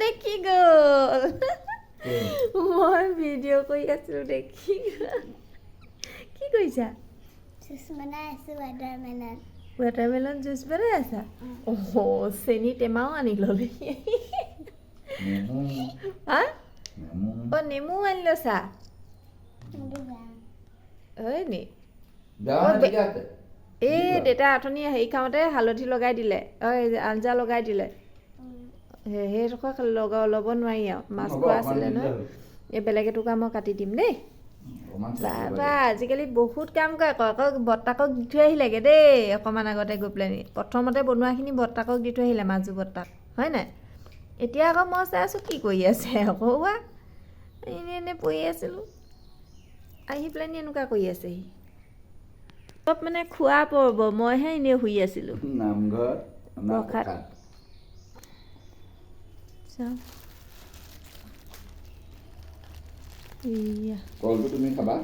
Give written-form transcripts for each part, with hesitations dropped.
দেখি গ'ল মই ভিডিঅ' কৰি আছিলোঁ দেখি কি কৰিছা ৱাটাৰমেলন জুচ বনাই আছা চেনি টেমাও আনি ল'লি হা অ' নেমু আনি লৈছা হয় নি এই দেউতা অথনি হেৰি খাওঁতে হালধি লগাই দিলে আঞ্জা লগাই দিলে সেইডোখৰ ল'ব নোৱাৰি আৰু মাছ খোৱা আছিলে নহয় এই বেলেগ এটুকুৰা মই কাটি দিম দেই বাবা আজিকালি বহুত কাম কৰে আকৌ বৰ্তাকক দি থৈ আহিলেগৈ দেই অকণমান আগতে গৈ পেলাই প্ৰথমতে বনোৱাখিনি বৰ্তাকক দি থৈ আহিলে মাজু বৰ্তাক হয় নাই এতিয়া আকৌ মই চাই আছোঁ কি কৰি আছে আকৌ এনেই পৰি আছিলোঁ আহি পেলাই এনেকুৱা কৰি আছেহি চব মানে খোৱা পৰ্ব মইহে এনেই শুই আছিলোঁ প্ৰসাদ কলটো তুমি খাবা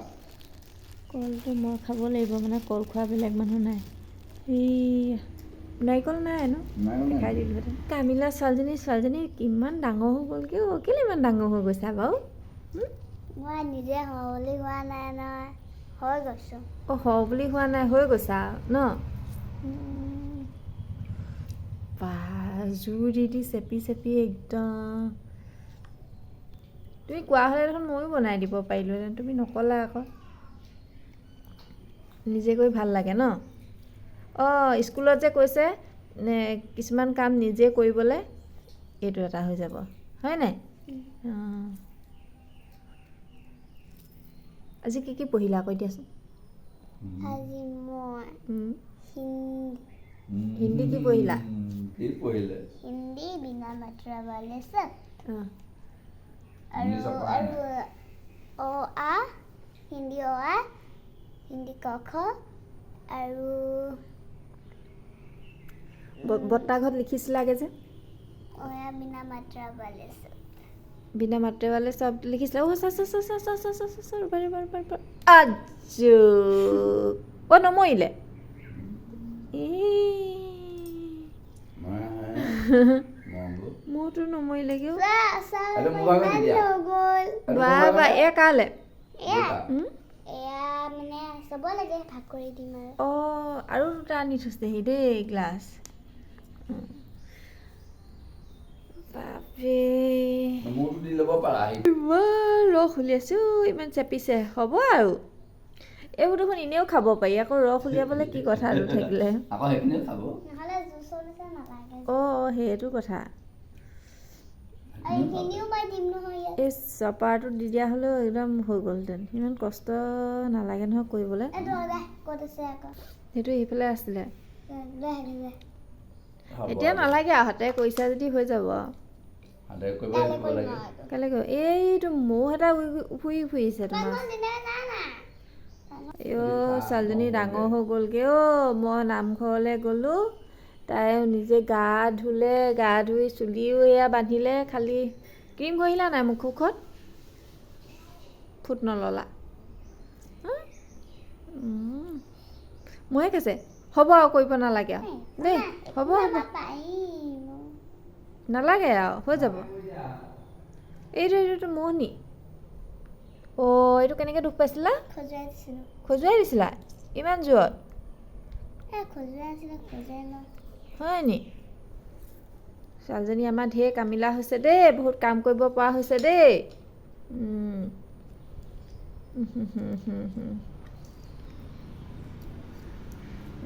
কলটো মই খাব লাগিব মানে কল খোৱা বেলেগ মানুহ নাই এইয়া নাৰিকল নাই ন দেখাই দিলোহেঁতেন কামিলা ছোৱালীজনী কিমান ডাঙৰ হৈ গ'লগৈ কেলৈ ইমান ডাঙৰ হৈ গৈছা বাৰু মই নিজে হওঁ বুলি হোৱা নাই নহয় হৈ গৈছোঁ হওঁ বুলি হোৱা নাই হৈ গৈছা ন বা জোৰ দি চেপি একদম তুমি কোৱা হ'লে দেখোন ময়ো বনাই দিব পাৰিলোহেঁতেন তুমি নক'লা আকৌ নিজে কৰি ভাল লাগে ন অঁ স্কুলত যে কৈছে কিছুমান কাম নিজে কৰিবলৈ এইটো এটা হৈ যাব হয় নাই অঁ আজি কি পঢ়িলা কৈ দিয়াচোন আজি মই হিন্দী কি পঢ়িলা হিন্দী বিনা মাত্ৰা वाले सब আৰু অ আ হিন্দী অ আ হিন্দী ক খ আৰু বৰ্তা ঘৰত লিখিছিলাগে যে অয়া বিনা মাত্ৰা वाले सब বিনা মাত্ৰা वाले सब লিখিছিলা আজো অ নমৰিলে মোৰতো নমৰিলেগৈ বাবা এয়া কালে এয়া মানে চাব লাগে ভাগ কৰি দিম আৰু দুটা আনি থৈছেহি দেই গ্লাছ বাপৰে ইমান ৰস উলিয়াইছো ইমান চেপিছে হ'ব আৰু এইবোৰ দেখোন এনেও খাব পাৰি আকৌ ৰস উলিয়াবলৈ কি কথা আৰু থাকিলে সেইটো কথা এই চপাৰটো দি দিয়া হ'লেও একদম হৈ গ'লহেঁতেন ইমান কষ্ট নালাগে নহয় কৰিবলৈ সেইটো সেইফালে আছিলে এতিয়া নালাগে আৰু হাতে কৰিছা যদি হৈ যাব কেলে এইটো মৌ এটা ফুৰিছে তোমাৰ ছোৱালীজনী ডাঙৰ হৈ গ'লগৈ মই নামঘৰলৈ গ'লোঁ তাই নিজে গা ধুলে গা ধুই চুলিও এয়া বান্ধিলে খালি ক্ৰীম ঘঁহিলা নাই মুখত ফুট নললা ময়ে কৈছে হ'ব আৰু কৰিব নালাগে আৰু দেই হ'ব নালাগে আৰু হৈ যাব এইটো মোহনী এইটো কেনেকৈ দুখ পাইছিলা খজুৱাই দিছিলা ইমান জোৰত হয় নি ছোৱালীজনী আমাৰ ঢেৰ কামিলা হৈছে দেই বহুত কাম কৰিব পৰা হৈছে দেই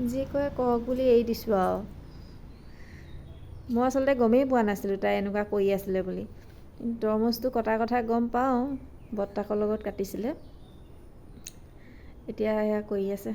যি কয় কওক বুলি এৰি দিছোঁ আৰু মই আচলতে গমেই পোৱা নাছিলোঁ তাই এনেকুৱা কৰি আছিলে বুলি তৰমুজটো কটা কথা গম পাওঁ বৰ্তাকৰ লগত কাটিছিলে এতিয়া এয়া কৰি আছে